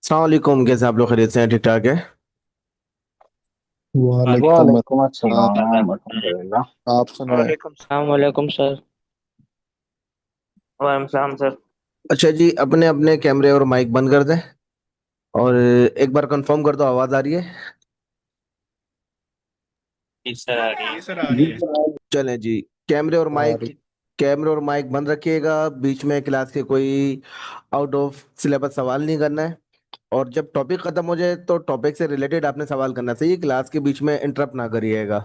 सलामकुम। कैसे आप लोग? खरीद से हैं? ठीक ठाक है। वालेकुम वालेकुम अस्सलाम। अस्सलाम अल्हम्दुलिल्लाह। आप सुनाए। वालेकुम सलाम वालेकुम सर। वालेकुम सलाम सर। अच्छा जी, अपने अपने कैमरे और माइक बंद कर दें और एक बार कंफर्म कर दो, आवाज आ रही है? जी सर आ रही जी है। सर, आ जी रही है। जनाब। चलें जी। कैमरे और आ माइक रही। कैमरे और माइक बंद रखिएगा। बीच में क्लास के कोई आउट ऑफ सिलेबस सवाल नहीं करना है। और जब टॉपिक खत्म हो जाए तो टॉपिक से रिलेटेड आपने सवाल करना चाहिए। क्लास के बीच में इंटरप्ट ना करिएगा।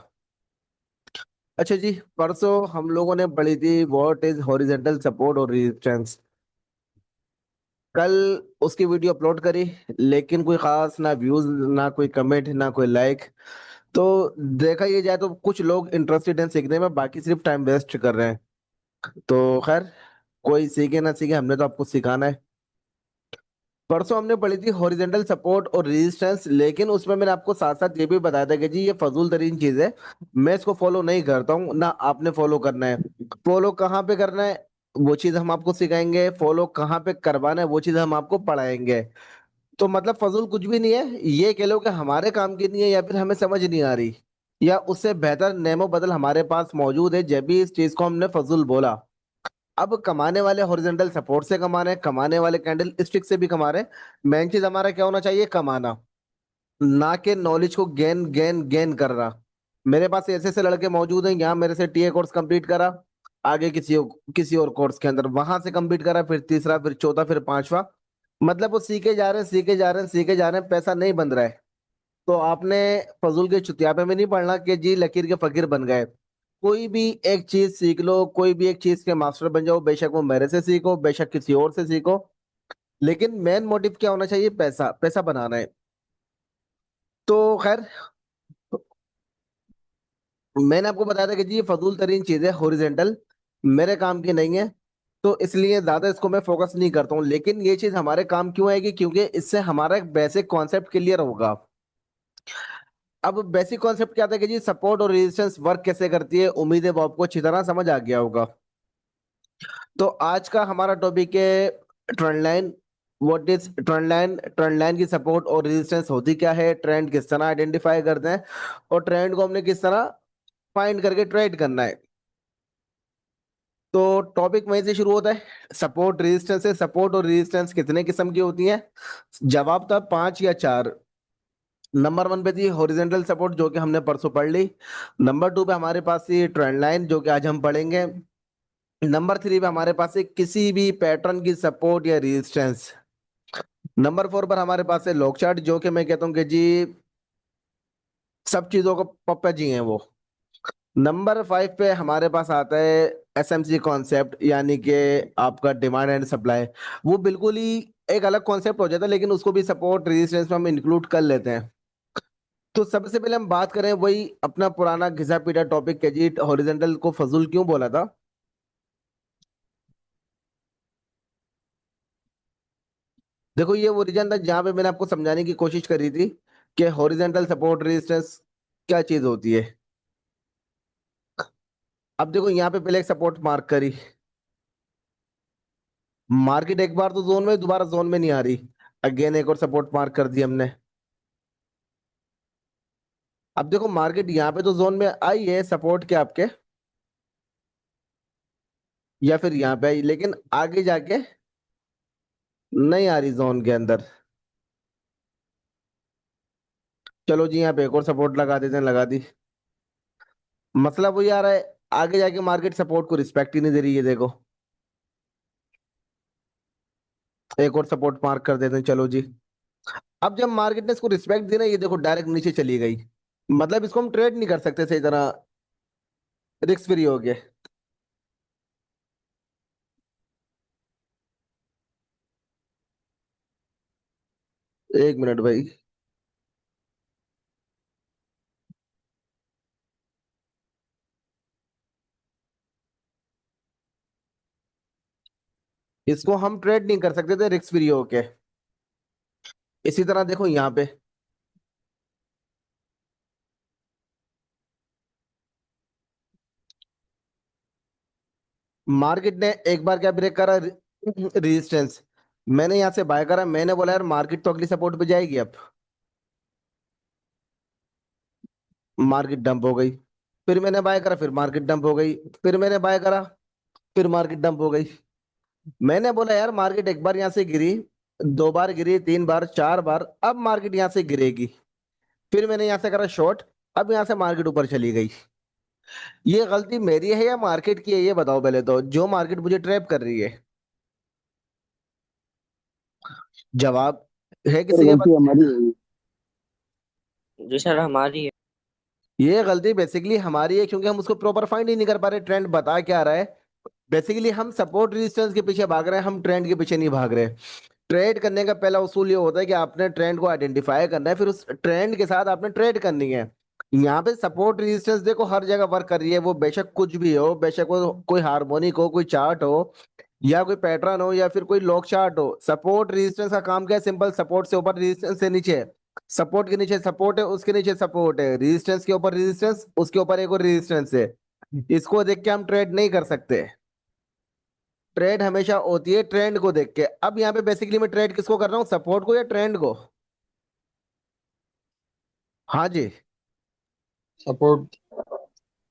अच्छा जी, परसों हम लोगों ने पढ़ी थी व्हाट इज हॉरिजॉन्टल सपोर्ट और रेजिस्टेंस। कल उसकी वीडियो अपलोड करी, लेकिन कोई खास ना व्यूज, ना कोई कमेंट, ना कोई लाइक। तो देखा ये जाए तो कुछ लोग इंटरेस्टेड हैं सीखने में, बाकी सिर्फ टाइम वेस्ट कर रहे हैं। तो खैर, कोई सीखे ना सीखे, हमने तो आपको सिखाना है। परसों हमने पढ़ी थी हॉरिजॉन्टल सपोर्ट और रेजिस्टेंस, लेकिन उसमें मैंने आपको साथ साथ ये भी बताया था कि जी ये फजूल तरीन चीज है। मैं इसको फॉलो नहीं करता हूँ, ना आपने फॉलो करना है। फॉलो कहाँ पे करना है वो चीज हम आपको सिखाएंगे, फॉलो कहाँ पे करवाना है वो चीज हम आपको पढ़ाएंगे। तो मतलब फजूल कुछ भी नहीं है। ये कह लो कि हमारे काम की नहीं है, या फिर हमें समझ नहीं आ रही, या उससे बेहतर नेमो बदल हमारे पास मौजूद है, जब भी इस चीज को हमने फजूल बोला। अब कमाने वाले हॉरिजॉन्टल सपोर्ट से कमा रहे हैं, कमाने वाले कैंडल स्टिक से भी कमा रहे हैं। मेन चीज हमारा क्या होना चाहिए? कमाना, ना कि नॉलेज को गेन गेन गेन करना। मेरे पास ऐसे ऐसे लड़के मौजूद हैं, यहाँ मेरे से टीए कोर्स कंप्लीट करा, आगे किसी और कोर्स के अंदर वहां से कंप्लीट करा, फिर तीसरा, फिर चौथा, फिर पांचवा। मतलब वो सीखे जा रहे हैं, सीखे जा रहे हैं, सीखे जा रहे हैं, पैसा नहीं बन रहा है। तो आपने फजूल के चुतियापे में नहीं पढ़ना कि जी लकीर के फकीर बन गए। कोई भी एक चीज सीख लो, कोई भी एक चीज के मास्टर बन जाओ, बेशक वो मेरे से सीखो, बेशक किसी और से सीखो। लेकिन मेन मोटिव क्या होना चाहिए? पैसा, पैसा बनाना है। तो खैर, मैंने आपको बताया था कि जी ये फजूल तरीन चीज है हॉरिजेंटल, मेरे काम की नहीं है। तो इसलिए ज्यादा इसको मैं फोकस नहीं करता हूँ। लेकिन ये चीज हमारे काम क्यों आएगी? क्योंकि इससे हमारा एक बेसिक कॉन्सेप्ट क्लियर होगा। अब बेसिक कॉन्सेप्ट क्या था कि जी सपोर्ट और रेजिस्टेंस वर्क कैसे करती है। उम्मीद है वो आपको अच्छी तरह समझ आ गया होगा। तो आज का हमारा टॉपिक है trend line. What is trend line? Trend line की सपोर्ट और रेजिस्टेंस होती क्या है, ट्रेंड किस तरह आइडेंटिफाई करते हैं, और ट्रेंड को हमने किस तरह फाइंड करके ट्रेड करना है। तो टॉपिक वहीं से शुरू होता है, सपोर्ट रेजिस्टेंस से। सपोर्ट और रेजिस्टेंस कितने किस्म की होती हैं? जवाब था पांच या चार। नंबर वन पे थी हॉरिजेंटल सपोर्ट, जो कि हमने परसों पढ़ ली। नंबर टू पे हमारे पास थी ट्रेंड लाइन, जो कि आज हम पढ़ेंगे। नंबर थ्री पे हमारे पास है किसी भी पैटर्न की सपोर्ट या रेजिस्टेंस। नंबर फोर पर हमारे पास है लॉक चार्ट, जो कि मैं कहता हूँ कि जी सब चीजों को पप्पा जी हैं वो। नंबर फाइव पे हमारे पास आता है एसएमसी कॉन्सेप्ट, यानी कि आपका डिमांड एंड सप्लाई। वो बिल्कुल ही एक अलग कॉन्सेप्ट हो जाता है, लेकिन उसको भी सपोर्ट रेजिस्टेंस में हम इंक्लूड कर लेते हैं। तो सबसे पहले हम बात करें वही अपना पुराना घिसा पीटा टॉपिक के जी हॉरिजॉन्टल को फजूल क्यों बोला था। देखो ये वो रीजन था जहां पे मैंने आपको समझाने की कोशिश करी थी कि हॉरिजॉन्टल सपोर्ट रेजिस्टेंस क्या चीज होती है। अब देखो यहाँ पे पहले एक सपोर्ट मार्क करी, मार्केट एक बार तो जोन में, दोबारा जोन में नहीं आ रही। अगेन एक और सपोर्ट मार्क कर दी हमने। अब देखो मार्केट यहाँ पे तो जोन में आई है, सपोर्ट के आपके, या फिर यहाँ पे आई, लेकिन आगे जाके नहीं आ रही जोन के अंदर। चलो जी, यहाँ पे एक और सपोर्ट लगा देते हैं, लगा दी। मतलब वही आ रहा है, आगे जाके मार्केट सपोर्ट को रिस्पेक्ट ही नहीं दे रही है। देखो एक और सपोर्ट मार्क कर देते हैं, चलो जी। अब जब मार्केट ने इसको रिस्पेक्ट दी ना, ये देखो डायरेक्ट नीचे चली गई। मतलब इसको हम ट्रेड नहीं कर सकते सही तरह, रिस्क फ्री हो गए। 1 मिनट भाई। इसको हम ट्रेड नहीं कर सकते थे रिस्क फ्री होके। इसी तरह देखो यहाँ पे मार्केट ने एक बार क्या ब्रेक करा? रेजिस्टेंस। मैंने यहाँ से बाय करा, मैंने बोला यार मार्केट तो अगली सपोर्ट पे जाएगी अब। मार्केट डंप हो गई। फिर मैंने बाय करा, फिर मार्केट डंप हो गई। फिर मैंने बाय करा, फिर मार्केट डंप हो गई। मैंने बोला यार मार्केट एक बार यहाँ से गिरी, दो बार गिरी, तीन बार, चार बार, अब मार्केट यहाँ से गिरेगी। फिर मैंने यहाँ से करा शॉर्ट, अब यहाँ से मार्केट ऊपर चली गई। ये गलती मेरी है या मार्केट की है, ये बताओ पहले तो, जो मार्केट मुझे ट्रैप कर रही है। जवाब है सर किसी के गलती पास? हमारी होगी। जी सर, हमारी है। ये गलती बेसिकली हमारी है क्योंकि हम उसको प्रॉपर फाइंड ही नहीं कर पा रहे, ट्रेंड बता क्या रहा है। बेसिकली हम सपोर्ट रेजिस्टेंस के पीछे भाग रहे हैं, हम ट्रेंड के पीछे नहीं भाग रहे। ट्रेड करने का पहला उसूल ये होता है कि आपने ट्रेंड को आइडेंटिफाई करना है, फिर उस ट्रेंड के साथ आपने ट्रेड करनी है। यहाँ पे सपोर्ट रेजिस्टेंस देखो हर जगह वर्क कर रही है, वो बेशक कुछ भी हो, बेशक वो कोई हार्मोनिक हो, कोई चार्ट हो, या कोई पैटर्न हो, या फिर कोई लॉक चार्ट हो। सपोर्ट रेजिस्टेंस का काम क्या है? सिंपल, सपोर्ट से ऊपर, रेजिस्टेंस से नीचे। सपोर्ट के नीचे सपोर्ट है, उसके नीचे सपोर्ट है, रेजिस्टेंस के ऊपर रेजिस्टेंस, उसके ऊपर एक और रेजिस्टेंस है। इसको देख के हम ट्रेड नहीं कर सकते। ट्रेड हमेशा होती है ट्रेंड को देख के। अब यहाँ पे बेसिकली मैं ट्रेड किसको कर रहा हूँ, सपोर्ट को या ट्रेंड को? हाँ जी। सपोर्ट।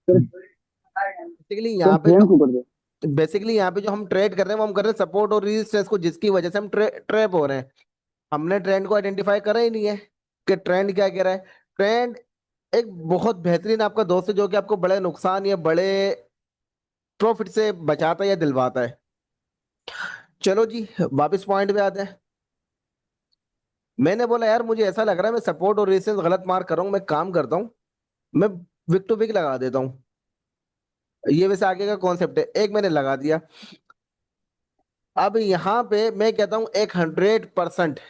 सर बेसिकली सर यहाँ पे ट्रेंड जो को कर दो। हम ट्रेड कर रहे हैं वो हम कर रहे हैं सपोर्ट और रेजिस्टेंस को, जिसकी वजह से हम ट्रैप हो रहे हैं। हमने ट्रेंड को आइडेंटिफाई करा ही नहीं है कि ट्रेंड क्या कह रहा है। ट्रेंड एक बहुत बेहतरीन आपका दोस्त है जो कि आपको बड़े नुकसान या बड़े प्रॉफिट से बचाता है या दिलवाता है। चलो जी, वापस पॉइंट पे आते हैं। मैंने बोला यार मुझे ऐसा लग रहा है मैं सपोर्ट और रेजिस्टेंस गलत मार्क कर रहा हूँ, मैं काम करता हूँ, मैं विक टू विक लगा देता हूँ। ये वैसे आगे का कॉन्सेप्ट है, एक मैंने लगा दिया। अब यहाँ पे मैं कहता हूँ एक 100%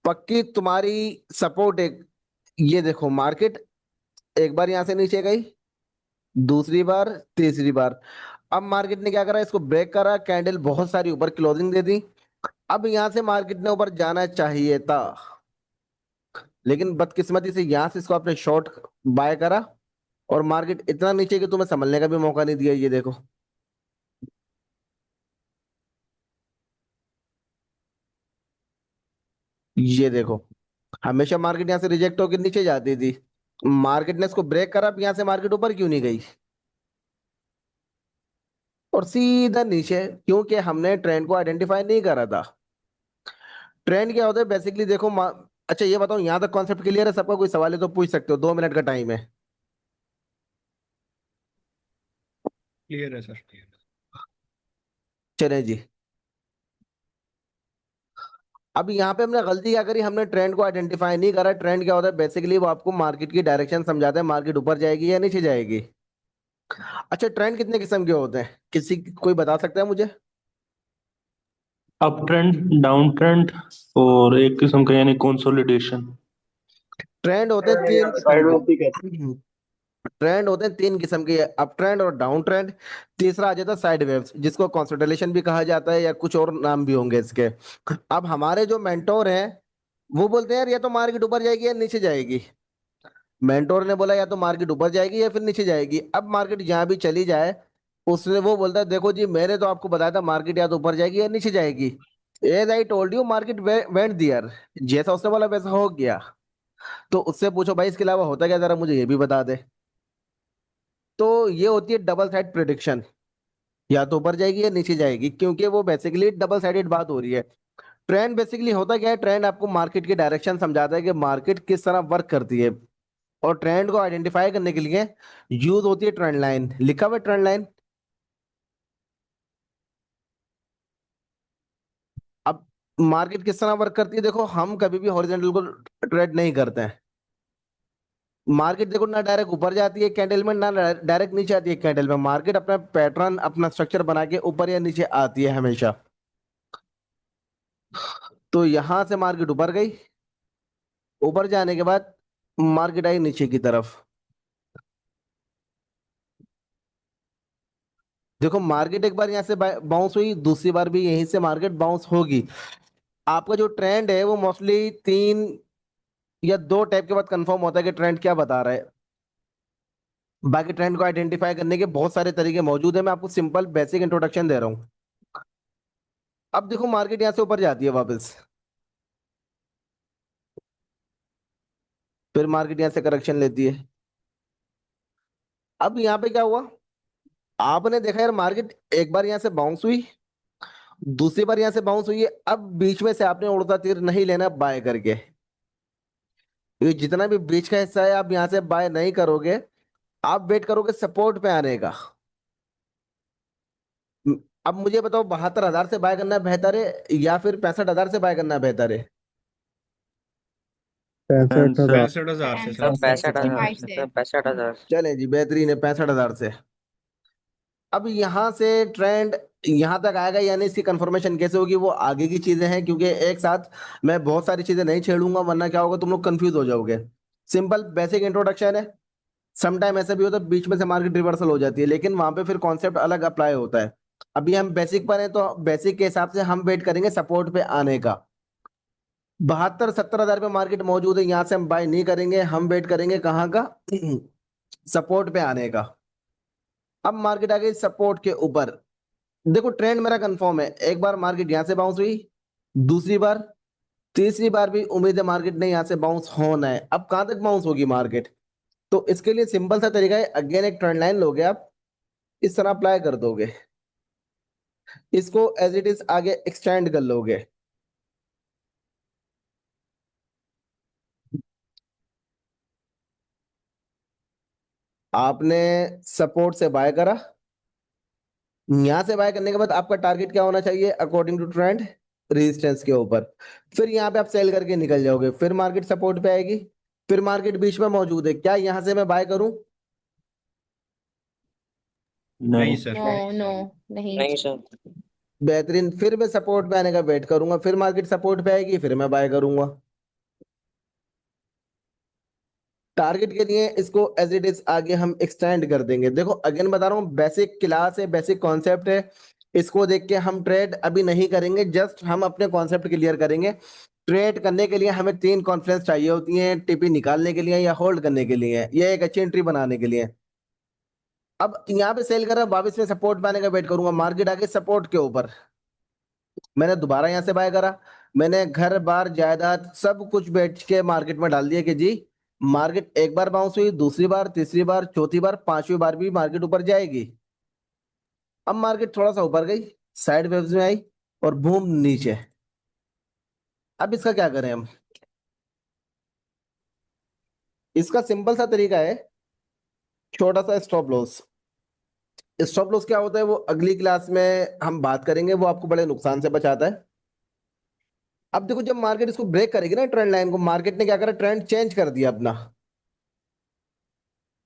पक्की तुम्हारी सपोर्ट एक, ये देखो मार्केट एक बार यहाँ से नीचे गई, दूसरी बार, तीसरी बार। अब मार्केट ने क्या करा, इसको ब्रेक करा, कैंडल बहुत सारी ऊपर क्लोजिंग दे दी। अब यहाँ से मार्केट ने ऊपर जाना चाहिए था, लेकिन बदकिस्मती से यहाँ से इसको आपने शॉर्ट बाय करा, और मार्केट इतना नीचे कि तुम्हें संभलने का भी मौका नहीं दिया। ये देखो, ये देखो, हमेशा मार्केट यहाँ से रिजेक्ट होकर नीचे जाती थी, मार्केट ने इसको ब्रेक करा, अब यहाँ से मार्केट ऊपर क्यों नहीं गई और सीधा नीचे? क्योंकि हमने ट्रेंड को आइडेंटिफाई नहीं करा था। ट्रेंड क्या होता है बेसिकली देखो अच्छा ये बताओ, यहाँ तक कॉन्सेप्ट क्लियर है सबका? कोई सवाल है तो पूछ सकते हो, 2 मिनट का टाइम है। क्लियर है सर, क्लियर। चले जी। अब यहाँ पे हमने गलती क्या करी, हमने ट्रेंड को आइडेंटिफाई नहीं करा। ट्रेंड क्या होता है बेसिकली, वो आपको मार्केट की डायरेक्शन समझाता है, मार्केट ऊपर जाएगी या नीचे जाएगी। अच्छा, ट्रेंड कितने किस्म के होते हैं, कोई बता सकता है मुझे? अप ट्रेंड, डाउन ट्रेंड, और एक किस्म का यानी कंसोलिडेशन। ट्रेंड होते हैं तीन किस्म साइड के। में भी कहते ट्रेंड होते हैं तीन किस्म के, अप ट्रेंड और डाउन ट्रेंड। तीसरा आ जाता है साइड वेव्स, जिसको कंसोलिडेशन भी कहा जाता है, या कुछ और नाम भी होंगे इसके। अब हमारे जो मेंटोर हैं वो बोलते हैं यार या तो मार्केट ऊपर जाएगी या नीचे जाएगी। मेंटोर ने बोला या तो मार्केट ऊपर जाएगी या फिर नीचे जाएगी। अब मार्केट जहां भी चली जाए, उसने वो बोलता है देखो जी मैंने तो आपको बताया था मार्केट या तो ऊपर जाएगी या नीचे जाएगी। As I told you market went there, जैसा उसने बोला वैसा हो गया। तो उससे पूछो भाई इसके अलावा होता क्या, जरा मुझे ये भी बता दे। तो ये होती है डबल साइड प्रिडिक्शन, या तो ऊपर जाएगी या नीचे जाएगी, क्योंकि वो बेसिकली डबल साइडेड बात हो रही है। ट्रेंड बेसिकली होता क्या है, ट्रेंड आपको मार्केट की डायरेक्शन समझाता है कि मार्केट किस तरह वर्क करती है। और ट्रेंड को आइडेंटिफाई करने के लिए यूज होती है ट्रेंड लाइन, लिखा हुआ ट्रेंड लाइन। अब मार्केट किस तरह वर्क करती है, देखो हम कभी भी हॉरिजॉन्टल को ट्रेड नहीं करते हैं। मार्केट देखो ना डायरेक्ट ऊपर जाती है कैंडल में, ना डायरेक्ट नीचे आती है कैंडल में। मार्केट अपना पैटर्न, अपना स्ट्रक्चर बना के ऊपर या नीचे आती है हमेशा। तो यहां से मार्केट ऊपर गई, ऊपर जाने के बाद मार्केट आई नीचे की तरफ। देखो मार्केट एक बार यहाँ से बाउंस हुई, दूसरी बार भी यहीं से मार्केट बाउंस होगी। आपका जो ट्रेंड है वो मोस्टली तीन या दो टाइप के बाद कंफर्म होता है कि ट्रेंड क्या बता रहा है। बाकी ट्रेंड को आइडेंटिफाई करने के बहुत सारे तरीके मौजूद है, मैं आपको सिंपल बेसिक इंट्रोडक्शन दे रहा हूँ। अब देखो मार्केट यहाँ से ऊपर जाती है वापस, फिर मार्केट यहाँ से करेक्शन लेती है। अब यहाँ पे क्या हुआ, आपने देखा यार मार्केट एक बार यहाँ से बाउंस हुई, दूसरी बार यहाँ से बाउंस हुई है। अब बीच में से आपने उड़ता तीर नहीं लेना बाय करके, ये जितना भी बीच का हिस्सा है आप यहाँ से बाय नहीं करोगे, आप वेट करोगे सपोर्ट पे आने का। अब मुझे बताओ 72,000 से बाय करना बेहतर है या फिर 65,000 से बाय करना बेहतर है? 65,000। 65,000 से सर सर। 65,000 65 से। 65,000। चले जी, बेहतरीन है 65,000 से। अब यहाँ से ट्रेंड यहाँ तक आएगा यानी इसकी कंफर्मेशन कैसे होगी, वो आगे की चीजें हैं, क्योंकि एक साथ मैं बहुत सारी चीजें नहीं छेड़ूंगा वरना क्या होगा तुम लोग कंफ्यूज हो जाओगे। सिंपल बेसिक इंट्रोडक्शन है। समटाइम ऐसा भी होता है बीच में से मार्केट रिवर्सल हो जाती है, लेकिन वहां पे फिर कॉन्सेप्ट अलग अप्लाई होता है। अभी हम बेसिक पर हैं तो बेसिक के हिसाब से हम वेट करेंगे सपोर्ट पे आने का। 72-70,000 पे मार्केट मौजूद है, यहाँ से हम बाय नहीं करेंगे, हम वेट करेंगे कहाँ का सपोर्ट पे आने का। अब मार्केट आ गई सपोर्ट के ऊपर। देखो ट्रेंड मेरा कंफर्म है, एक बार मार्केट यहाँ से बाउंस हुई, दूसरी बार, तीसरी बार भी उम्मीद है मार्केट ने यहाँ से बाउंस होना है। अब कहां तक बाउंस होगी मार्केट, तो इसके लिए सिंपल सा तरीका है, अगेन एक ट्रेंड लाइन लोगे आप, इस तरह अप्लाई कर दोगे, इसको एज इट इज आगे एक्सटेंड कर लोगे। आपने सपोर्ट से बाय करा, यहां से बाय करने के बाद आपका टारगेट क्या होना चाहिए अकॉर्डिंग टू ट्रेंड, रेजिस्टेंस के ऊपर। फिर यहाँ पे आप सेल करके निकल जाओगे, फिर मार्केट सपोर्ट पे आएगी, फिर मार्केट बीच में मौजूद है, क्या यहां से मैं बाय करूं? नहीं नहीं। सर। नो नो नहीं। नहीं सर। बेहतरीन, फिर मैं सपोर्ट पे आने का वेट करूंगा, फिर मार्केट सपोर्ट पे आएगी, फिर मैं बाय करूंगा। टारगेट के लिए इसको एज इट इज आगे हम एक्सटेंड कर देंगे। देखो अगेन बता रहा हूँ, बेसिक क्लास है, बेसिक कॉन्सेप्ट है, इसको देख के हम ट्रेड अभी नहीं करेंगे, जस्ट हम अपने कॉन्सेप्ट क्लियर करेंगे। ट्रेड करने के लिए हमें 3 कॉन्फ्रेंस चाहिए होती हैं, टीपी निकालने के लिए या होल्ड करने के लिए या एक अच्छी एंट्री बनाने के लिए। अब यहाँ पे सेल कर रहा, वापस में सपोर्ट पाने का वेट करूंगा, मार्केट आगे सपोर्ट के ऊपर, मैंने दोबारा यहाँ से बाय करा, मैंने घर बार जायदाद सब कुछ बेच के मार्केट में डाल दिया कि जी मार्केट एक बार बाउंस हुई, दूसरी बार, तीसरी बार, चौथी बार, पांचवी बार भी मार्केट ऊपर जाएगी। अब मार्केट थोड़ा सा ऊपर गई, साइड वेव्स में आई और बूम नीचे। अब इसका क्या करें हम, इसका सिंपल सा तरीका है, छोटा सा स्टॉप लॉस। स्टॉप लॉस क्या होता है वो अगली क्लास में हम बात करेंगे, वो आपको बड़े नुकसान से बचाता है। अब देखो जब मार्केट इसको ब्रेक करेगी ना ट्रेंड लाइन को, मार्केट ने क्या करा, ट्रेंड चेंज कर दिया अपना।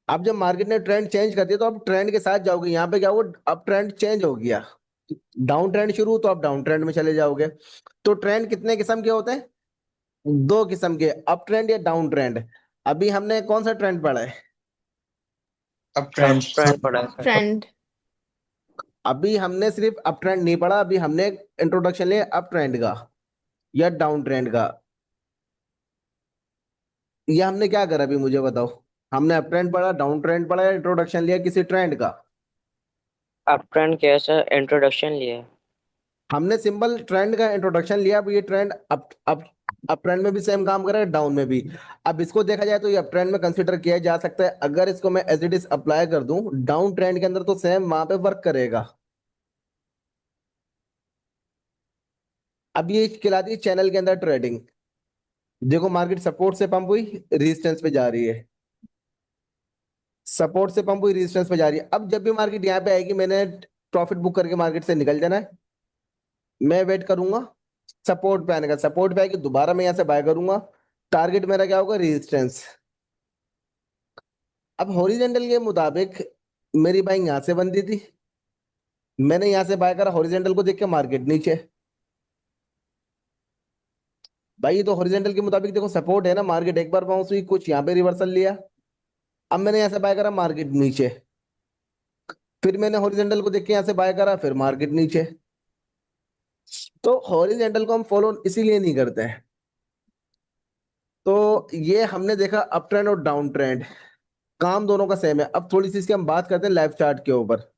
अब जब मार्केट ने ट्रेंड चेंज कर दिया तो अब ट्रेंड के साथ जाओगे, यहाँ पे क्या हुआ, अब ट्रेंड चेंज हो गया, डाउन ट्रेंड शुरू तो आप डाउन ट्रेंड में चले जाओगे। तो ट्रेंड कितने किस्म के होते हैं, 2 किस्म के, अप ट्रेंड या डाउन ट्रेंड। अभी हमने कौन सा ट्रेंड पढ़ा है, अब ट्रेंड। ट्रेंड पड़ा है सर। फ्रेंड। अभी हमने सिर्फ अप ट्रेंड नहीं पढ़ा, अभी हमने इंट्रोडक्शन लिया अप ट्रेंड का या डाउन ट्रेंड का। ये हमने क्या करा अभी मुझे बताओ, हमने अप ट्रेंड पढ़ा, डाउन ट्रेंड पढ़ा या इंट्रोडक्शन लिया किसी ट्रेंड का? अप ट्रेंड किया सर, इंट्रोडक्शन लिया है। हमने सिंपल ट्रेंड का इंट्रोडक्शन लिया। अब ये ट्रेंड अप ट्रेंड में भी सेम काम कर रहा है, डाउन में भी। अब इसको देखा जाए तो ये अप ट्रेंड में कंसीडर किया जा सकता है, अगर इसको मैं एज इट इज अप्लाई कर दूं डाउन ट्रेंड के अंदर तो सेम वहां पे वर्क करेगा। अब ये कहलाती है चैनल के अंदर ट्रेडिंग। देखो मार्केट सपोर्ट से पंप हुई, रेजिस्टेंस पे जा रही है, सपोर्ट से पंप हुई, रेजिस्टेंस पे जा रही है। अब जब भी मार्केट यहाँ पे आएगी मैंने प्रॉफिट बुक करके मार्केट से निकल जाना है, मैं वेट करूंगा सपोर्ट पे आने का, सपोर्ट पे आएगी दोबारा मैं यहाँ से बाय करूंगा, टारगेट मेरा क्या होगा, रेजिस्टेंस। अब हॉरिजेंटल के मुताबिक मेरी बाइंग यहाँ से बनती थी, मैंने यहाँ से बाय करा, हॉरिजेंटल को देख के मार्केट नीचे। भाई ये तो हॉरिजेंटल के मुताबिक देखो सपोर्ट है ना, मार्केट एक बार बाउंस हुई, कुछ यहाँ पे रिवर्सल लिया, अब मैंने यहाँ से बाय करा, मार्केट नीचे, फिर मैंने हॉरिजेंटल को देख के यहाँ से बाय करा, फिर मार्केट नीचे। तो हॉरिजेंटल को हम फॉलो इसीलिए नहीं करते हैं। तो ये हमने देखा अप ट्रेंड और डाउन ट्रेंड, काम दोनों का सेम है। अब थोड़ी सी इसकी हम बात करते हैं लाइव चार्ट के ऊपर।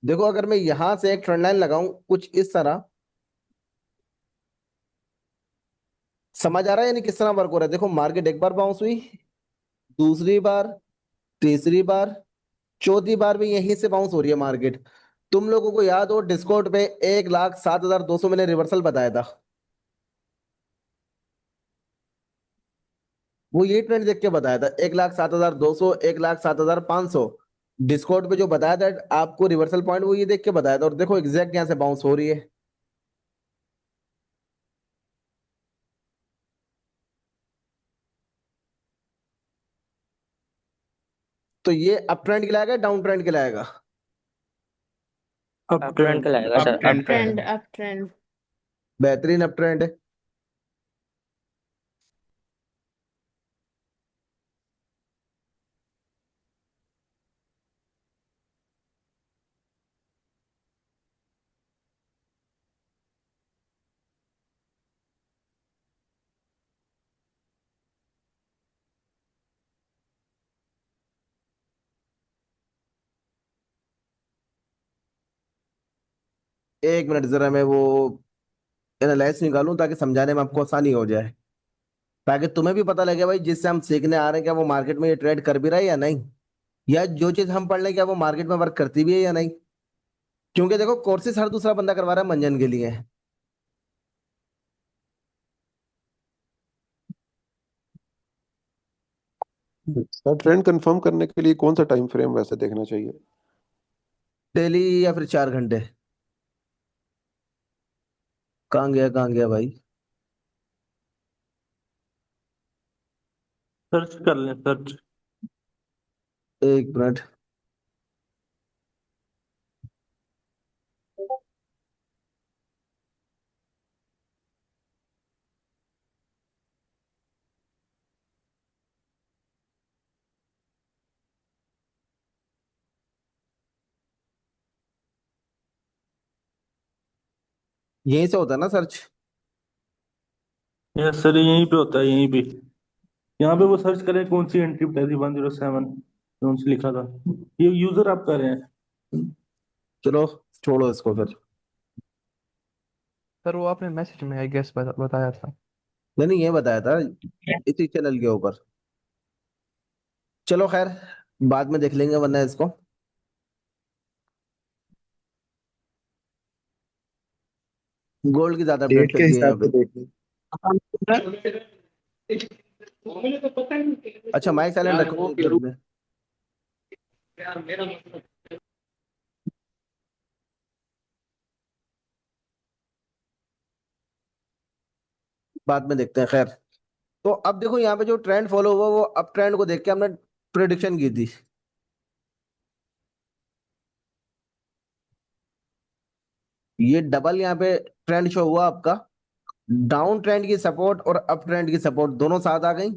देखो अगर मैं यहां से एक ट्रेंड लाइन लगाऊं कुछ इस तरह, समझ आ रहा है यानी किस तरह वर्क हो रहा है? देखो मार्केट एक बार बाउंस हुई, दूसरी बार, तीसरी बार, चौथी बार भी यहीं से बाउंस हो रही है मार्केट। तुम लोगों को याद हो डिस्कॉर्ड पे 1,07,200 मैंने रिवर्सल बताया था, वो ये ट्रेंड देख के बताया था 1,07,200, 1,07,500। डिस्कॉर्ड पे जो बताया था आपको रिवर्सल पॉइंट, वो ये देख के बताया था, और देखो एग्जैक्ट यहाँ से बाउंस हो रही है। तो ये अप ट्रेंड कहलाएगा, डाउन ट्रेंड कहलाएगा? Up up trend trend. कहलाएगा अप सर, अप ट्रेंड पे ट्रेंड। है। Trend, up trend. बेहतरीन अप ट्रेंड है। एक मिनट जरा मैं वो एनालाइज निकालूं ताकि समझाने में आपको आसानी हो जाए, ताकि तुम्हें भी पता लगे भाई जिससे हम सीखने आ रहे हैं क्या वो मार्केट में ये ट्रेड कर भी रहा है या नहीं, या जो चीज हम पढ़ रहे हैं क्या वो मार्केट में वर्क करती भी है या नहीं। क्योंकि देखो कोर्सेज हर दूसरा बंदा करवा रहा है मंजन के लिए। सर ट्रेंड कंफर्म करने के लिए कौन सा टाइम फ्रेम वैसे देखना चाहिए? डेली या फिर 4 घंटे? कहाँ गया भाई? सर्च कर लें, सर्च। एक मिनट। यहीं से होता है ना सर्च? यस सर, यहीं पे होता है, यहीं पे। यहाँ पे वो सर्च करें कौन सी एंट्री बताई थी, 107 कौन सी लिखा था। ये यूजर आप कर रहे हैं। चलो छोड़ो इसको फिर। सर वो आपने मैसेज में आई गेस बताया था। मैंने ये बताया था इसी चैनल के ऊपर। चलो खैर, बाद में देख लेंगे वरना इसको। गोल्ड की ज्यादा अपडेट डेट के चल रही है यहाँ हिसाब पे। से देख लो। अच्छा माइक साइलेंट रखो, एक मिनट में। बाद में देखते हैं खैर। तो अब देखो यहाँ पे जो ट्रेंड फॉलो हुआ वो अप ट्रेंड को देख के हमने प्रिडिक्शन की थी। ये डबल यहाँ पे ट्रेंड शो हुआ आपका। डाउन ट्रेंड की सपोर्ट और अप ट्रेंड की सपोर्ट दोनों साथ आ गई।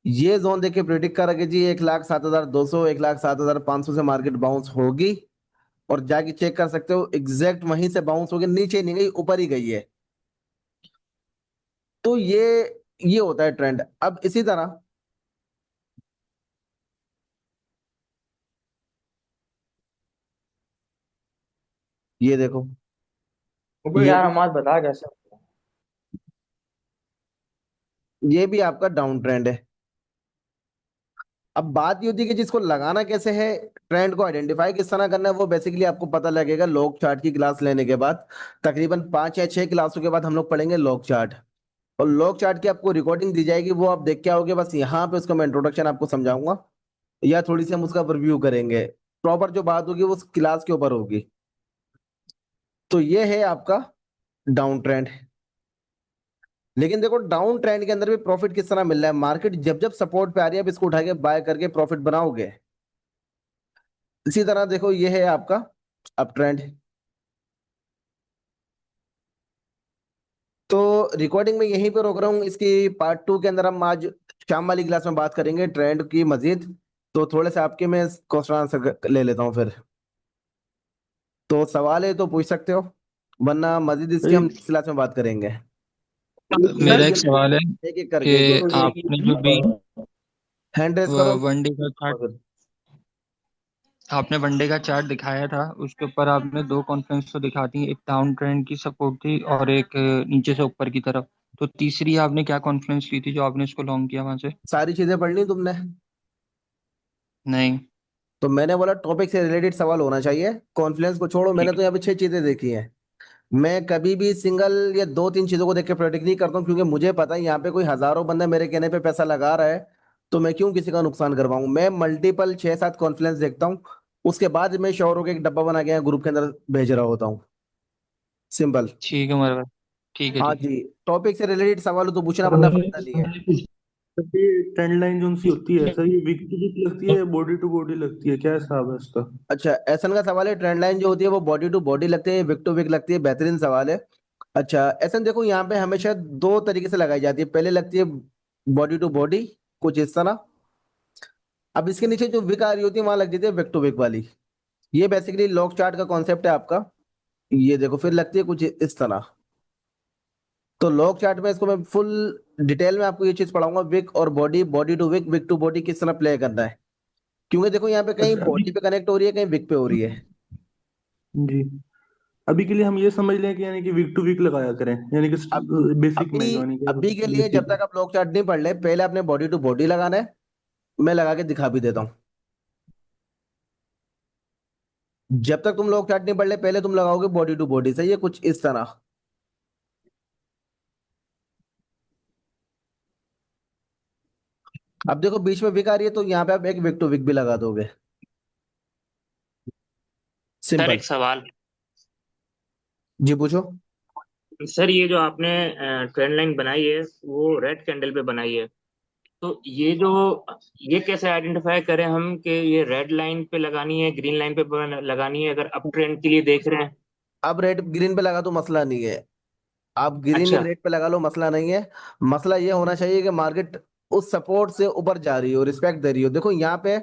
ये जोन देख के प्रिडिक्ट करा कि जी 1,07,200, 1,07,500 से मार्केट बाउंस होगी। और जाके चेक कर सकते हो एग्जैक्ट वहीं से बाउंस होगी, नीचे नहीं गई ऊपर ही गई है। तो ये होता है ट्रेंड। अब इसी तरह ये देखो, ये यार भी हमारा बता कैसे। ये भी आपका डाउन ट्रेंड है। अब बात ये होती है कि जिसको लगाना कैसे है, ट्रेंड को आइडेंटिफाई किस तरह करना है, वो बेसिकली आपको पता लगेगा लॉग चार्ट की क्लास लेने के बाद। तकरीबन 5 या 6 क्लासों के बाद हम लोग पढ़ेंगे लॉग चार्ट। और लॉग चार्ट की आपको रिकॉर्डिंग दी जाएगी, वो आप देख के आओगे। बस यहाँ पे उसका मैं इंट्रोडक्शन आपको समझाऊंगा, या थोड़ी सी हम उसका रिव्यू करेंगे। प्रॉपर जो बात होगी वो उस क्लास के ऊपर होगी। तो ये है आपका डाउन ट्रेंड। लेकिन देखो डाउन ट्रेंड के अंदर भी प्रॉफिट किस तरह मिल रहा है। मार्केट जब जब सपोर्ट पे आ रही है, अब इसको उठा के बाय करके प्रॉफिट बनाओगे। इसी तरह देखो ये है आपका अप ट्रेंड। तो रिकॉर्डिंग में यहीं पे रोक रहा हूँ, इसकी पार्ट 2 के अंदर हम आज शाम वाली क्लास में बात करेंगे ट्रेंड की मजीद। तो थोड़े से आपके मैं क्वेश्चन आंसर ले लेता हूँ फिर। तो सवाल है तो पूछ सकते हो, वरना मजीद इसकी हम एक नेक्स्ट क्लास में बात करेंगे। मेरा एक सवाल है एक एक कि करके आपने जो भी हैंड रेस करो। वनडे का चार्ट आपने वनडे का चार्ट दिखाया था, उसके ऊपर आपने दो कॉन्फ्रेंस तो दिखा दी, एक डाउन ट्रेंड की सपोर्ट थी और एक नीचे से ऊपर की तरफ। तो तीसरी आपने क्या कॉन्फ्रेंस ली थी जो आपने इसको लॉन्ग किया वहां से? सारी चीजें पढ़ ली तुमने? नहीं। तो मैंने बोला टॉपिक से रिलेटेड सवाल होना चाहिए, कॉन्फ्लेंस को छोड़ो। मैंने ठीक तो यहाँ पे 6 चीजें देखी हैं। मैं कभी भी सिंगल या 2-3 चीजों को देख के प्रेडिक्ट नहीं करता हूँ, क्योंकि मुझे पता है यहाँ पे कोई हजारों बंदा मेरे कहने पे पैसा लगा रहा है, तो मैं क्यों किसी का नुकसान करवाऊं। मैं मल्टीपल 6-7 कॉन्फ्लेंस देखता हूँ, उसके बाद मैं श्योर होकर एक डब्बा बना के यहाँ ग्रुप के अंदर भेज रहा होता हूँ। सिंपल। ठीक है मेरे भाई। ठीक है हाँ ठीक है। जी। टॉपिक से रिलेटेड सवाल हो तो पूछना, वरना फायदा नहीं है। सर ये ट्रेंड लाइन जो सी होती है सर, ये वीक टू वीक लगती है, बॉडी टू बॉडी लगती है, क्या हिसाब है इसका? अच्छा, एसन का सवाल है। ट्रेंड लाइन जो होती है वो बॉडी टू बॉडी लगती है, विक टू विक लगती है। बेहतरीन सवाल है। अच्छा एसन देखो, यहाँ पे हमेशा 2 तरीके से लगाई जाती है। पहले लगती है बॉडी टू बॉडी, कुछ इस तरह। अब इसके नीचे जो विक आ रही होती है वहां लग जाती है विक टू विक वाली। ये बेसिकली लॉग चार्ट का कॉन्सेप्ट है आपका। ये देखो फिर लगती है कुछ इस तरह। तो लॉग चार्ट में इसको मैं फुल डिटेल में आपको ये चीज पढ़ाऊंगा, विक और बॉडी, बॉडी टू विक टू बॉडी किस तरह प्ले करना है। क्योंकि देखो यहाँ पे कहीं अच्छा अभी, बॉडी पे कनेक्ट हो रही है, कहीं विक पे हो रही है। जी, अभी के लिए हम ये समझ लें कि यानी कि वीक टू वीक लगाया करें, यानी कि अब बेसिक में अभी यानी कि अभी के लिए जब बेसिक। तक आप लॉग चार्ट नहीं पढ़ ले, पहले आपने बॉडी टू बॉडी लगाना है। मैं लगा के दिखा भी देता हूँ। जब तक तुम लॉग चार्ट नहीं पढ़ ले, पहले तुम लगाओगे बॉडी टू बॉडी, सही है, कुछ इस तरह। अब देखो बीच में विक आ रही है, तो यहाँ पे आप एक विक टू विक भी लगा दोगे। Sir simple. एक सवाल। जी पूछो। सर ये जो आपने ट्रेंड लाइन बनाई है वो रेड कैंडल पे बनाई है, तो ये कैसे आइडेंटिफाई करें हम कि ये रेड लाइन पे लगानी है, ग्रीन लाइन पे लगानी है, अगर अप ट्रेंड के लिए देख रहे हैं? अब रेड ग्रीन पे लगा तो मसला नहीं है। आप ग्रीन या अच्छा रेड पे लगा लो, मसला नहीं है। मसला ये होना चाहिए कि मार्केट उस सपोर्ट से ऊपर जा रही हो, रिस्पेक्ट दे रही हो। देखो यहाँ पे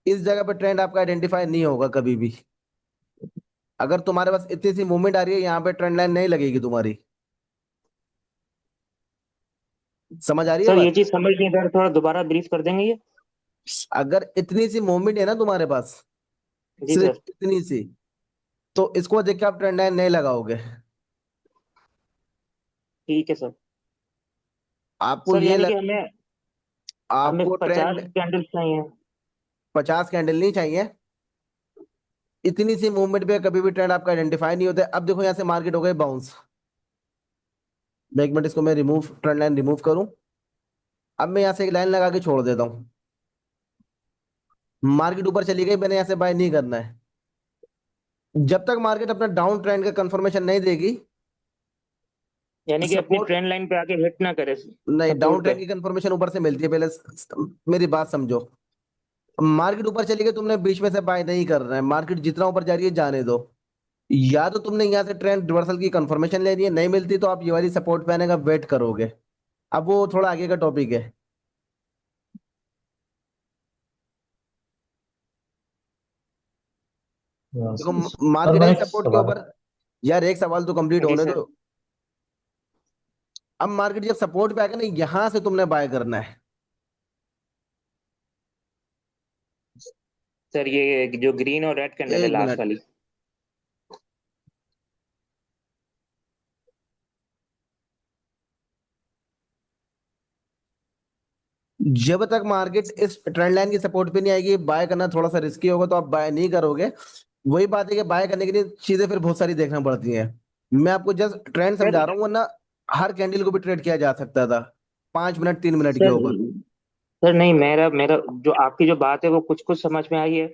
इस जगह पे ट्रेंड आपका आइडेंटिफाई नहीं होगा कभी भी। अगर तुम्हारे पास इतनी सी मूवमेंट आ रही है, यहाँ पे ट्रेंड लाइन नहीं लगेगी तुम्हारी। समझ आ रही है सर, ये बात? चीज समझ नहीं, सर थोड़ा दोबारा ब्रीफ कर देंगे ये? अगर इतनी सी मूवमेंट है ना तुम्हारे पास, जी सिर्फ सर। इतनी सी, तो इसको देख के आप ट्रेंड लाइन नहीं लगाओगे। ठीक है सर। आपको सर ये यानी लग, कि हमें हमें आपको 50 ट्रेंड कैंडल्स चाहिए। 50 कैंडल नहीं चाहिए। इतनी सी मूवमेंट पे कभी भी ट्रेंड आपका आइडेंटिफाई नहीं होता है। अब देखो यहाँ से मार्केट हो गई बाउंस। मैं 1 मिनट इसको मैं रिमूव, ट्रेंड लाइन रिमूव करूं। अब मैं यहाँ से एक लाइन लगा के छोड़ देता हूँ। मार्केट ऊपर चली गई, मैंने यहाँ से बाय नहीं करना है। जब तक मार्केट अपना डाउन ट्रेंड का कंफर्मेशन नहीं देगी, यानी कि अपनी सपोर्ट, ट्रेंड लाइन पे आके हिट ना करे नहीं, डाउन सपोर्ट पे। ट्रेंड की कंफर्मेशन ऊपर से मिलती है पहले। मेरी बात समझो। मार्केट ऊपर चली गई, तुमने बीच में से बाय नहीं करना है। मार्केट जितना ऊपर जा रही है जाने दो। या तो तुमने यहाँ से ट्रेंड रिवर्सल की कंफर्मेशन लेनी है, नहीं मिलती तो आप ये वाली सपोर्ट पे आने का वेट करोगे। अब वो थोड़ा आगे का टॉपिक है। देखो सर मार्केट मैं आई एक सपोर्ट के सवाल। ऊपर। यार एक सवाल तो कंप्लीट जी होने सर। दो। अब मार्केट जब सपोर्ट पे आ गया ना, यहां से तुमने बाय करना है। सर ये जो ग्रीन और रेड कैंडल है एक लास्ट मिनट। वाली। जब तक मार्केट इस ट्रेंड लाइन की सपोर्ट पे नहीं आएगी, बाय करना थोड़ा सा रिस्की होगा, तो आप बाय नहीं करोगे। वही बात है कि बाय करने के लिए चीजें फिर बहुत सारी देखना पड़ती हैं। मैं आपको जस्ट ट्रेंड सर समझा रहा हूँ, वरना हर कैंडल को भी ट्रेड किया जा सकता था 5 मिनट 3 मिनट के सर ऊपर। सर नहीं, मेरा मेरा जो आपकी जो बात है वो कुछ कुछ समझ में आई है।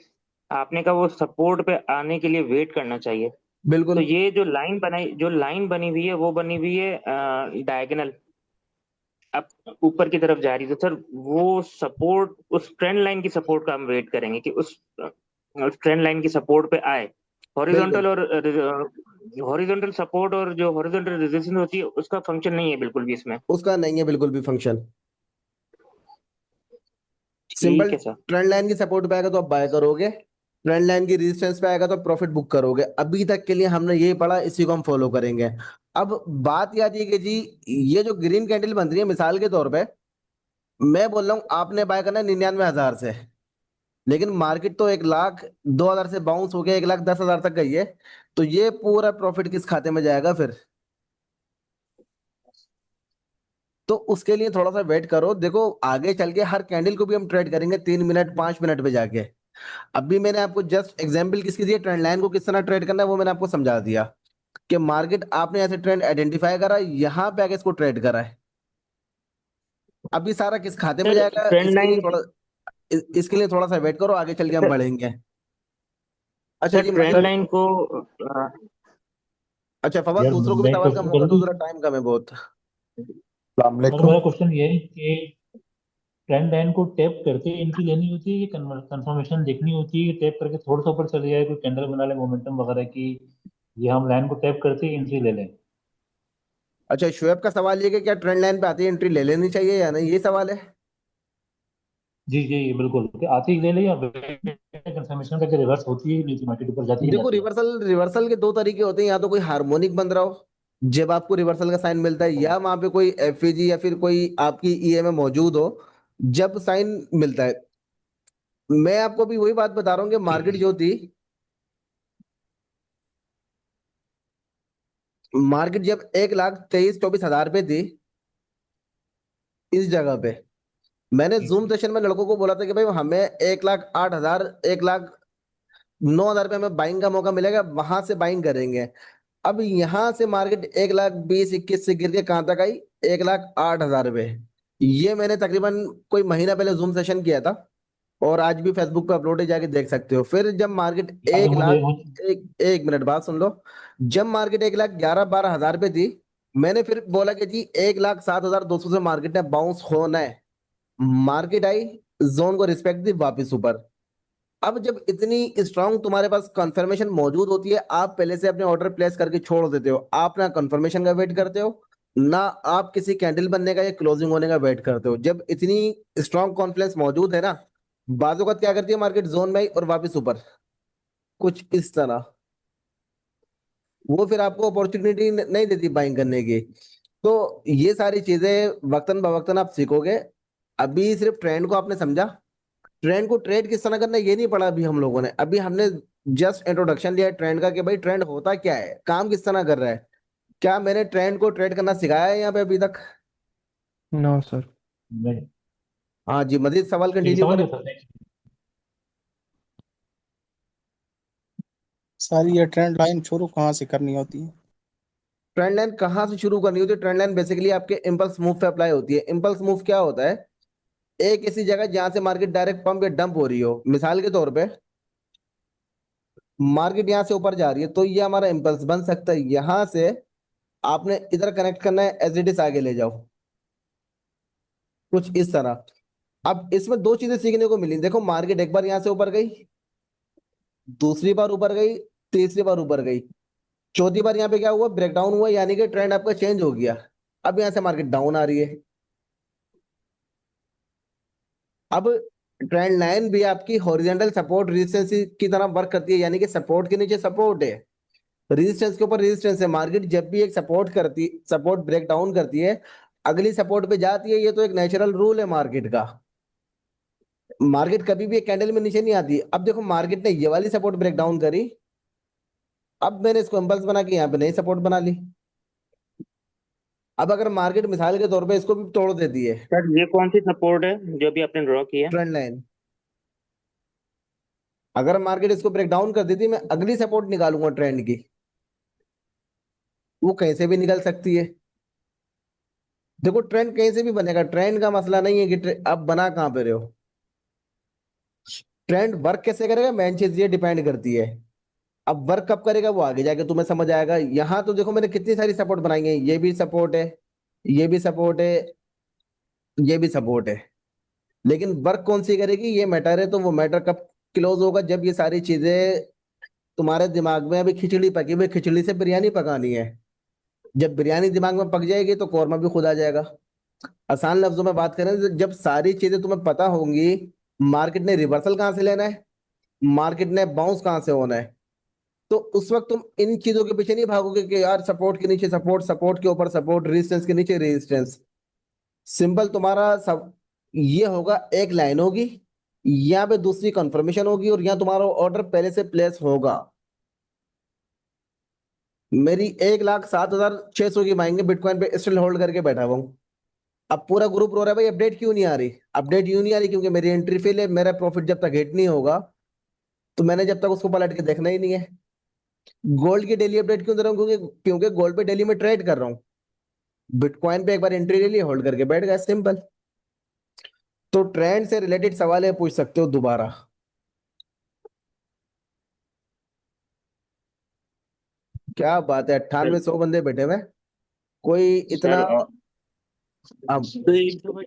आपने कहा वो सपोर्ट पे आने के लिए वेट करना चाहिए। तो बिल्कुल। ये जो लाइन बनी हुई है वो बनी हुई है डायगोनल, अब ऊपर की तरफ जा रही है। तो सर वो सपोर्ट, उस ट्रेंड लाइन की सपोर्ट का हम वेट करेंगे कि उस ट्रेंड लाइन की सपोर्ट पे आए। बिल्कुल हॉरिजॉन्टल और हॉरिजॉन्टल सपोर्ट और जो हॉरिजॉन्टल रेजिस्टेंस होती है उसका फंक्शन नहीं है बिल्कुल भी इसमें। उसका नहीं है बिल्कुल भी फंक्शन। सिंपल। ठीक है सर। ट्रेंड लाइन की सपोर्ट पे आएगा तो आप बाय करोगे, ट्रेंड लाइन की रेजिस्टेंस पे आएगा तो प्रॉफिट बुक करोगे। अभी तक के लिए हमने यही पढ़ा, इसी को हम फॉलो करेंगे। अब बात याद है कि जी, ये जो ग्रीन कैंडल बन रही है मिसाल के तौर पे, मैं बोल रहा हूँ आपने बाय करना है 99,000 से। लेकिन मार्केट तो 1,02,000 से बाउंस हो गया 1,10,000 तक गई है, तो ये पूरा प्रॉफिट किस खाते में जाएगा फिर? तो उसके लिए थोड़ा सा वेट करो। देखो आगे चल के हर कैंडल को भी हम ट्रेड करेंगे 3 मिनट 5 मिनट पे जाके। अभी मैंने आपको जस्ट एग्जांपल किसकी दी है, ट्रेंड लाइन को किस तरह ट्रेड करना है वो मैंने आपको समझा दिया कि मार्केट आपने ऐसे ट्रेंड आइडेंटिफाई करा, यहाँ पे आके इसको ट्रेड करा है। अभी सारा किस खाते में सर जाएगा ट्रेंड इसके लिए लाइन थोड़ा इसके लिए थोड़ा सा वेट करो, आगे चल के हम सर बढ़ेंगे। अच्छा सर जी ट्रेंड मजीद। लाइन को अच्छा फवाद, यार दूसरों को भी मैं सवाल का क्वेश्चन मौका करूँ? दो जरा, टाइम कम है बहुत। अस्सलाम तो वालेकुम। मेरा क्वेश्चन ये है कि ट्रेंड लाइन को टैप करके एंट्री लेनी होती है कि कंफर्मेशन देखनी होती है कि टैप करके थोड़ा सा ऊपर चले जाए, कोई कैंडल बना ले मोमेंटम वगैरह की, ये हम लाइन को टैप करके एंट्री ले लें? अच्छा शुएब का सवाल ये कि क्या ट्रेंड लाइन पे आती है एंट्री ले लेनी चाहिए या नहीं, ये सवाल है। जी जी ये बिल्कुल, कि आती ही ले ले या कंफर्मेशन करके रिवर्स होती है, नीचे मार्केट ऊपर जाती ही देखो जाती है? रिवर्सल रिवर्सल के दो तरीके होते हैं, या तो कोई हार्मोनिक बन रहा हो जब आपको रिवर्सल का साइन मिलता है, या वहां पे कोई एफईजी या फिर कोई आपकी ईएमए मौजूद हो जब साइन मिलता है। मैं आपको भी वही बात बता रहा हूँ कि मार्केट जो थी, मार्केट जब 1,23,24,000 पे थी इस जगह पे, मैंने जूम सेशन में लड़कों को बोला था कि भाई हमें 1,08,000 1,09,000 पे हमें बाइंग का मौका मिलेगा, वहां से बाइंग करेंगे। अब यहां से मार्केट 1,20,21 से गिर के कहां तक आई, 1,08,000 पे। ये मैंने तकरीबन कोई महीना पहले जूम सेशन किया था, और आज भी फेसबुक पे अपलोड है, जाके देख सकते हो। फिर जब मार्केट याद है एक मुझे लाख एक मिनट बात सुन लो। जब मार्केट 1,11,12,000 पे थी, मैंने फिर बोला कि जी 1,07,200 से मार्केट ने बाउंस होना है। मार्केट आई, जोन को रिस्पेक्ट दी, वापस ऊपर। अब जब इतनी स्ट्रांग तुम्हारे पास कंफर्मेशन मौजूद होती है, आप पहले से अपने ऑर्डर प्लेस करके छोड़ देते हो। आप ना कंफर्मेशन का वेट करते हो, ना आप किसी कैंडल बनने का या क्लोजिंग होने का वेट करते हो। जब इतनी स्ट्रांग कॉन्फिडेंस मौजूद है ना, बाजू का क्या करती है मार्केट, जोन में आई और वापस ऊपर, कुछ इस तरह। वो फिर आपको अपॉर्चुनिटी नहीं देती बाइंग करने की। तो ये सारी चीजें वक्तन बवक्तन आप सीखोगे। अभी सिर्फ ट्रेंड को आपने समझा, ट्रेंड को ट्रेड किस तरह करना है ये नहीं पढ़ा अभी हम लोगों ने। अभी हमने जस्ट इंट्रोडक्शन लिया है ट्रेंड का कि भाई ट्रेंड होता क्या है, काम किस तरह कर रहा है। क्या मैंने ट्रेंड को ट्रेड करना सिखाया है यहाँ पे अभी तक? No sir. नहीं। हाँ जी मजीद सवाल ठीक है, कंटिन्यू समझ करें। गया सर, thank you। सर ये ट्रेंड लाइन शुरू कहाँ से करनी होती है? ट्रेंड लाइन कहाँ से शुरू करनी होती है? ट्रेंड लाइन बेसिकली आपके इम्पल्स मूव पे अप्लाई होती है। इम्पल्स मूव क्या होता है, एक ऐसी जगह जहां से मार्केट डायरेक्ट पंप या डंप हो रही हो। मिसाल के तौर पे मार्केट यहाँ से ऊपर जा रही है, तो ये हमारा इम्पल्स बन सकता है। यहां से आपने इधर कनेक्ट करना है, एज इट इज आगे ले जाओ, कुछ इस तरह। अब इसमें दो चीजें सीखने को मिली। देखो मार्केट एक बार यहां से ऊपर गई, दूसरी बार ऊपर गई, तीसरी बार ऊपर गई, चौथी बार यहाँ पे क्या हुआ, ब्रेकडाउन हुआ, यानी कि ट्रेंड आपका चेंज हो गया। अब यहाँ से मार्केट डाउन आ रही है। अब ट्रेंड लाइन भी आपकी हॉरिजॉन्टल सपोर्ट रेजिस्टेंस की तरह वर्क करती है, यानी कि सपोर्ट के नीचे सपोर्ट है, रेजिस्टेंस के ऊपर रेजिस्टेंस है। मार्केट जब भी एक सपोर्ट ब्रेक डाउन करती है, अगली सपोर्ट पे जाती है। ये तो एक नेचुरल रूल है मार्केट का। मार्केट कभी भी एक कैंडल में नीचे नहीं आती। अब देखो मार्केट ने ये वाली सपोर्ट ब्रेक डाउन करी, अब मैंने इसको इम्पल्स बना के यहाँ पे नई सपोर्ट बना ली। अब अगर मार्केट मिसाल के तौर पे इसको भी तोड़ देती है, सर ये कौन सी सपोर्ट है जो भी आपने ड्रॉ की है? ट्रेंड लाइन, अगर मार्केट इसको ब्रेक डाउन कर देती, मैं अगली सपोर्ट निकालूंगा ट्रेंड की, वो कहीं से भी निकल सकती है। देखो ट्रेंड कहीं से भी बनेगा, ट्रेंड का मसला नहीं है कि अब बना कहाँ पे रहे हो। ट्रेंड वर्क कैसे करेगा, मेन चीज ये डिपेंड करती है। अब वर्क कब करेगा वो आगे जाके तुम्हें समझ आएगा। यहाँ तो देखो मैंने कितनी सारी सपोर्ट बनाई है, ये भी सपोर्ट है, ये भी सपोर्ट है, ये भी सपोर्ट है। लेकिन वर्क कौन सी करेगी ये मैटर है। तो वो मैटर कब क्लोज होगा, जब ये सारी चीजें तुम्हारे दिमाग में, अभी खिचड़ी पकी हुई, खिचड़ी से बिरयानी पकानी है। जब बिरयानी दिमाग में पक जाएगी तो कौरमा भी खुद आ जाएगा। आसान लफ्जों में बात करें तो जब सारी चीजें तुम्हें पता होंगी, मार्केट ने रिवर्सल कहाँ से लेना है, मार्केट ने बाउंस कहाँ से होना है, तो उस वक्त तुम इन चीजों के पीछे नहीं भागोगे कि यार सपोर्ट के नीचे सपोर्ट, सपोर्ट के ऊपर सपोर्ट, रेजिस्टेंस के नीचे रेजिस्टेंस। सिंपल तुम्हारा सब ये होगा, एक लाइन होगी, यहाँ पे दूसरी कंफर्मेशन होगी और यहाँ तुम्हारा ऑर्डर पहले से प्लेस होगा। मेरी 1,07,600 की मांगे बिटकॉइन पे स्टिल होल्ड करके बैठा हुआ हूँ। अब पूरा ग्रुप रो रहा है भाई अपडेट क्यों नहीं आ रही। अपडेट यूं नहीं आ रही क्योंकि मेरी एंट्री फेल है, मेरा प्रॉफिट जब तक हिट नहीं होगा तो मैंने जब तक उसको पलट के देखना ही नहीं है। गोल्ड की डेली अपडेट क्यों दे रहा हूँ, क्योंकि क्योंकि गोल्ड पे डेली में ट्रेड कर रहा हूँ। बिटकॉइन पे एक बार एंट्री ले ली, होल्ड करके बैठ गया, सिंपल। तो ट्रेंड से रिलेटेड सवाल है, पूछ सकते हो दोबारा। क्या बात है, 9800 बंदे बैठे हुए हैं। कोई इतना। सर अब तो एक दफा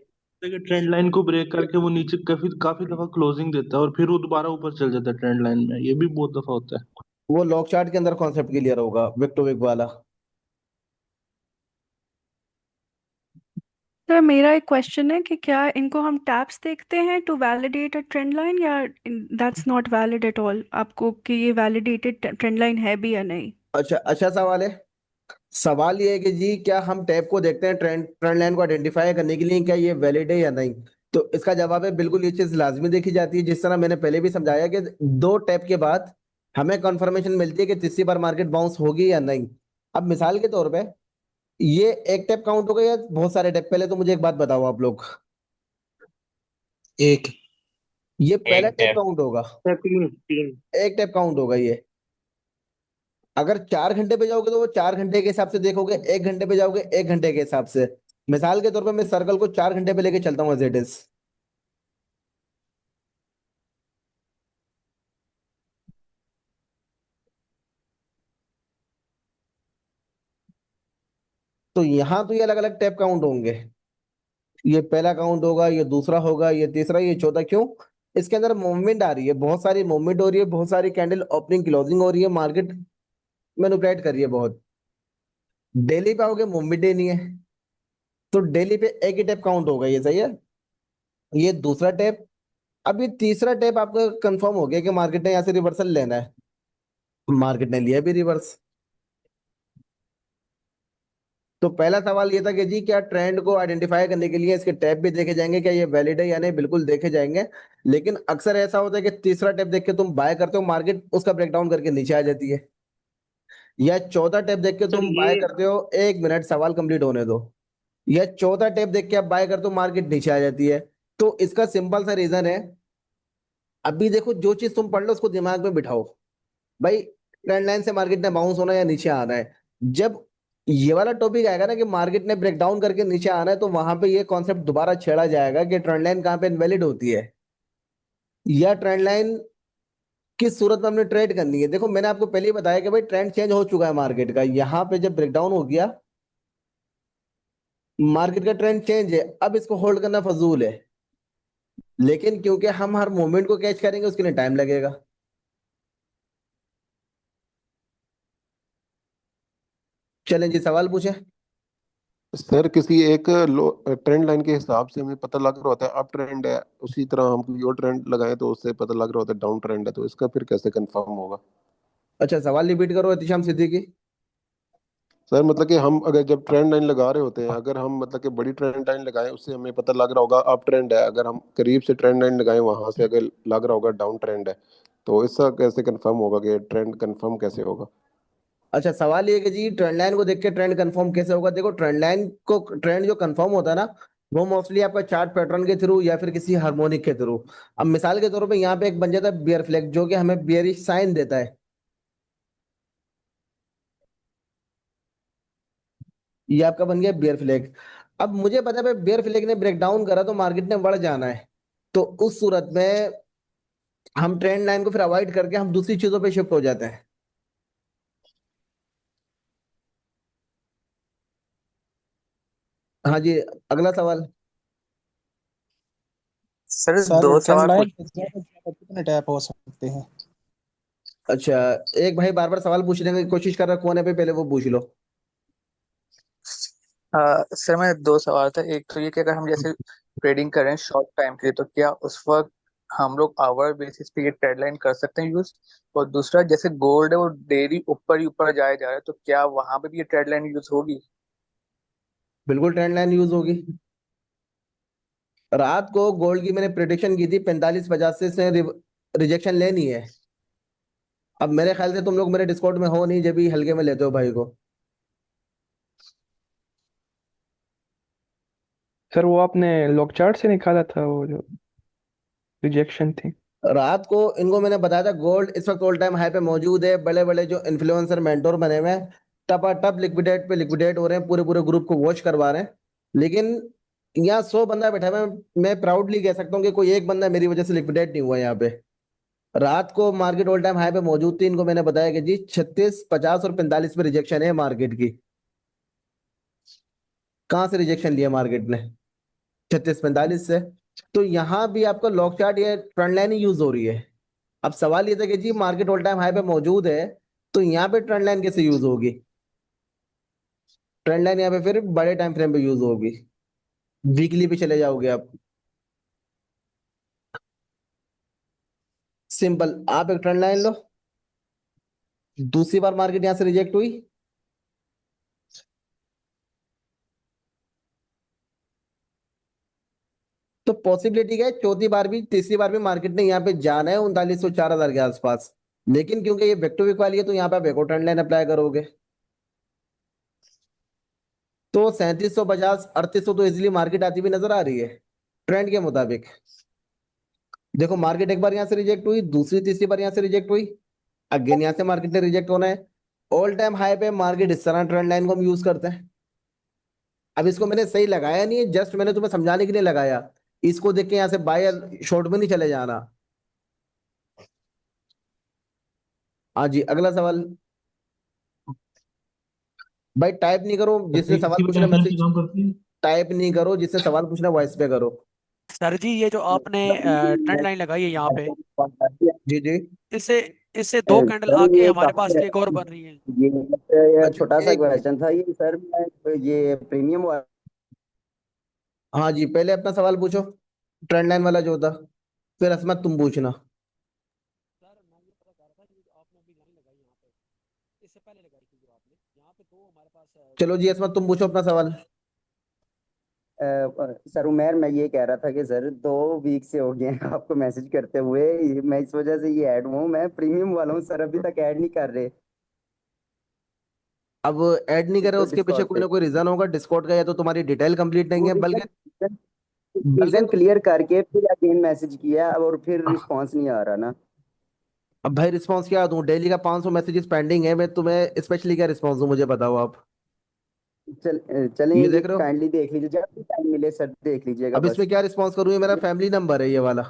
ट्रेंड लाइन को ब्रेक करके वो नीचे काफी काफी दफा क्लोजिंग देता है और फिर वो दोबारा ऊपर चल जाता है ट्रेंड लाइन में, ये भी बहुत दफा होता है। वो लॉक चार्ट के अंदर कॉन्सेप्ट क्लियर होगा, विक टू विक वाला। सर मेरा एक क्वेश्चन है कि क्या इनको हम टैप्स देखते हैं to validate a trend line, या that's not valid at all आपको कि ये वैलिडेटेड ट्रेंड लाइन है भी या नहीं? अच्छा, अच्छा सवाल है। सवाल ये है कि जी क्या हम टैब को देखते हैं ट्रेंड ट्रेंड लाइन को आइडेंटिफाई करने के लिए, क्या ये वैलिड है या नहीं। तो इसका जवाब है बिल्कुल, ये चीज लाजमी देखी जाती है। जिस तरह मैंने पहले भी समझाया कि दो टैब के बाद हमें कंफर्मेशन मिलती है कि तीसरी बार मार्केट बाउंस होगी या नहीं। अब मिसाल के तौर पे ये एक टैप काउंट होगा या बहुत सारे टैप। पहले तो मुझे एक बात बताओ आप लोग, एक। ये पहला एक टैप टैप। काउंट होगा? सर तीन तीन। एक टैप काउंट होगा ये। अगर 4 घंटे पे जाओगे तो वो 4 घंटे के हिसाब से देखोगे, 1 घंटे पे जाओगे 1 घंटे के हिसाब से। मिसाल के तौर पे मैं सर्कल को 4 घंटे पे लेके चलता हूँ एज इट इज। तो यहाँ तो ये अलग अलग टैप काउंट होंगे। ये पहला काउंट होगा, ये दूसरा होगा, ये तीसरा, ये चौथा। क्यों? इसके अंदर मूवमेंट आ रही है, बहुत सारी मूवमेंट हो रही है, बहुत सारी कैंडल ओपनिंग क्लोजिंग हो रही है, मार्केट मैनिपुलेट कर रही है बहुत। डेली पे आओगे मूवमेंट ही नहीं है, तो डेली पे एक ही टैप काउंट होगा, ये सही है। ये दूसरा टैप। अब ये तीसरा टैप आपका कंफर्म हो गया कि मार्केट ने यहाँ से रिवर्सल लेना है। मार्केट ने लिया भी रिवर्स। तो पहला सवाल ये था कि जी क्या ट्रेंड को आइडेंटिफाई करने के लिए इसके टैप भी देखे जाएंगे, क्या ये वैलिड है या नहीं। बिल्कुल देखे जाएंगे। लेकिन अक्सर ऐसा होता है कि तीसरा टैप देख के तुम बाय करते हो, मार्केट उसका ब्रेकडाउन करके नीचे आ जाती है। या चौथा टैप देख के सर तुम बाय ये करते हो, 1 मिनट सवाल कंप्लीट होने दो। या चौथा टैप देख के आप बाय करते हो, मार्केट नीचे आ जाती है। तो इसका सिंपल सा रीजन है, अभी देखो जो चीज तुम पढ़ लो उसको दिमाग में बिठाओ। भाई ट्रेंड लाइन से मार्केट ने बाउंस होना या नीचे आना है। जब ये वाला टॉपिक आएगा ना कि मार्केट ने ब्रेकडाउन करके नीचे आना है, तो वहां पे ये कॉन्सेप्ट दोबारा छेड़ा जाएगा कि ट्रेंड लाइन कहाँ पे इनवैलिड होती है, या ट्रेंड लाइन किस सूरत में हमने ट्रेड करनी है। देखो मैंने आपको पहले ही बताया कि भाई ट्रेंड चेंज हो चुका है मार्केट का। यहाँ पे जब ब्रेकडाउन हो गया, मार्केट का ट्रेंड चेंज है, अब इसको होल्ड करना फजूल है। लेकिन क्योंकि हम हर मोमेंट को कैच करेंगे, उसके लिए टाइम लगेगा। चलें जी, सवाल पूछे। सर किसी एक ट्रेंड लाइन के हिसाब से हमें पता लग रहा होता है अप ट्रेंड है, उसी तरह हम कोई और ट्रेंड लगाएं तो उससे पता लग रहा होता है डाउन ट्रेंड है, तो इसका फिर कैसे कंफर्म होगा? अच्छा, सवाल रिपीट करो एहतिशाम सिद्दीकी। सर मतलब कि हम अगर जब ट्रेंड लाइन लगा रहे होते हैं, अगर हम मतलब कि बड़ी ट्रेंड लाइन लगाएं उससे हमें पता लग रहा होगा अप ट्रेंड है, अगर हम करीब से ट्रेंड लाइन लगाएं वहां से अगर लग रहा होगा डाउन ट्रेंड है, तो इसका कैसे कंफर्म होगा कि ट्रेंड कंफर्म कैसे होगा? अच्छा, सवाल ये है कि जी ट्रेंड लाइन को देख के ट्रेंड कंफर्म कैसे होगा। देखो ट्रेंड लाइन को, ट्रेंड जो कंफर्म होता है ना, वो मोस्टली आपका चार्ट पैटर्न के थ्रू या फिर किसी हार्मोनिक के थ्रू। अब मिसाल के तौर पे यहाँ पे एक बन जाता है बियर फ्लैग, जो कि हमें बियरिश साइन देता है। ये आपका बन गया बियर फ्लैग। अब मुझे पता है बियर फ्लैग ने ब्रेकडाउन करा तो मार्केट ने बढ़ जाना है। तो उस सूरत में हम ट्रेंड लाइन को फिर अवॉइड करके हम दूसरी चीजों पे शिफ्ट हो जाते हैं। हाँ जी, अगला सवाल। सर सर दो ट्रेंड सवाल लाइन पूछ। पे ज्यादा से ज्यादा कितने टैप हो सकते हैं? अच्छा, एक भाई बार बार सवाल पूछने की कोशिश कर रहा है, कौन है पे पहले वो पूछ लो। सर मैं दो सवाल था। एक तो ये कि अगर हम जैसे ट्रेडिंग करें शॉर्ट टाइम के लिए, तो क्या उस वक्त हम लोग आवर बेसिस पे ये ट्रेड लाइन कर सकते हैं यूज? और दूसरा, जैसे गोल्ड है वो डेली ऊपर ही ऊपर जाया जा रहा है, तो क्या वहां पे भी ये ट्रेड लाइन यूज होगी? बिल्कुल ट्रेंड लाइन यूज होगी। रात को गोल्ड की मैंने प्रिडिक्शन की थी 45-50 से रिजेक्शन लेनी है। अब मेरे ख्याल से तुम लोग मेरे डिस्कॉर्ड में हो नहीं, जब भी हल्के में लेते हो भाई को। सर वो आपने लॉक चार्ट से निकाला था वो जो रिजेक्शन थी? रात को इनको मैंने बताया था गोल्ड इस वक्त ऑल टाइम हाई पे मौजूद है, बड़े बड़े जो इन्फ्लुएंसर मेंटोर बने हुए हैं टपाटप लिक्विडेट पे लिक्विडेट हो रहे हैं, पूरे पूरे ग्रुप को वॉच करवा रहे हैं। लेकिन यहाँ 100 बंदा बैठा हुआ है, मैं प्राउडली कह सकता हूँ कि कोई एक बंदा मेरी वजह से लिक्विडेट नहीं हुआ यहाँ पे। रात को मार्केट ऑल टाइम हाई पे मौजूद थी, इनको मैंने बताया कि जी 36, 50 और 45 पे रिजेक्शन है मार्केट की। कहाँ से रिजेक्शन लिया मार्केट ने? 36-45 से। तो यहाँ भी आपका लॉक चार्ट या ट्रेंड लाइन ही यूज हो रही है। अब सवाल ये था कि जी मार्केट ऑल टाइम हाई पे मौजूद है, तो यहाँ पे ट्रेंड लाइन कैसे यूज होगी? ट्रेंड लाइन यहाँ पे फिर बड़े टाइम फ्रेम पे यूज होगी, वीकली पे चले जाओगे आप। सिंपल, आप एक ट्रेंड लाइन लो, दूसरी बार मार्केट यहाँ से रिजेक्ट हुई, तो पॉसिबिलिटी क्या है चौथी बार भी तीसरी बार भी मार्केट ने यहाँ पे जाना है 3900 4000 के आसपास। लेकिन क्योंकि ये बैक टू वीक वाली है, तो यहाँ पे आप एक और ट्रेंड लाइन अप्लाई करोगे, तो 3750 3800 तो इजिली मार्केट आती हुई नजर आ रही है ट्रेंड के मुताबिक। देखो मार्केट एक बार यहाँ से रिजेक्ट हुई, दूसरी तीसरी बार यहाँ से रिजेक्ट हुई, अगेन यहाँ से मार्केट ने रिजेक्ट होना है। ऑल टाइम हाई पे मार्केट इस तरह ट्रेंड लाइन को हम यूज करते हैं। अब इसको मैंने सही लगाया नहीं है, जस्ट मैंने तुम्हें समझाने के लिए लगाया। इसको देख के यहाँ से बाय शॉर्ट में नहीं चले जाना। हाँ जी, अगला सवाल। भाई टाइप नहीं करो, जिसने सवाल इसी पे पूछना टाइमलाइन पे मैसेज काम करती है। टाइप नहीं करो, जिसने सवाल पूछना वॉइस पे करो। सर जी ये जो आपने ट्रेंड लाइन लगाई है यहाँ पे, जी जी। इससे इससे दो कैंडल सर आगे ये हमारे पास काफी एक और बन रही है। ये अच्छा छोटा सा एक मिनट। क्वेश्चन था ये सर, मैं ये प्रीमियम वाला हाँ जी, पहले अपना सवाल पूछो, ट्रेंड लाइन वाला जो था, फिर असमत तुम पूछना। सर मैं ये पता कर रहा था कि जो आपने अभी लाइन लगाई यहाँ पे, इससे पहले लगाई थी जो आपने यहाँ पे, दो हमारे पास चलो जी असमत तुम पूछो अपना सवाल। सर उमेर, मैं ये कह रहा था कि सर 2 वीक से हो गए हैं आपको मैसेज करते हुए, मैं इस वजह से ये ऐड हुआ हूँ, मैं प्रीमियम वाला हूँ सर, अभी तक ऐड नहीं कर रहे अब ऐड नहीं करे इसको उसके पीछे डिस्कॉर्ड कोई पे। ना कोई रीजन होगा डिस्कॉर्ड का, या तो तुम्हारी डिटेल कंप्लीट नहीं वो है, रीजन बल्कि रीजन क्लियर करके फिर अगेन मैसेज किया और फिर रिस्पांस नहीं आ रहा ना। अब भाई रिस्पांस क्या दूं? डेली का 500 मैसेजेस पेंडिंग है, मैं तुम्हें स्पेशली क्या रिस्पांस दूं, मुझे बताओ आप। चलें, ये ये देख रहे हो, काइंडली देख लीजिए, जब भी टाइम मिले सर देख लीजिएगा अब बस। इसमें क्या रिस्पांस करूं? ये मेरा फैमिली नंबर है ये वाला।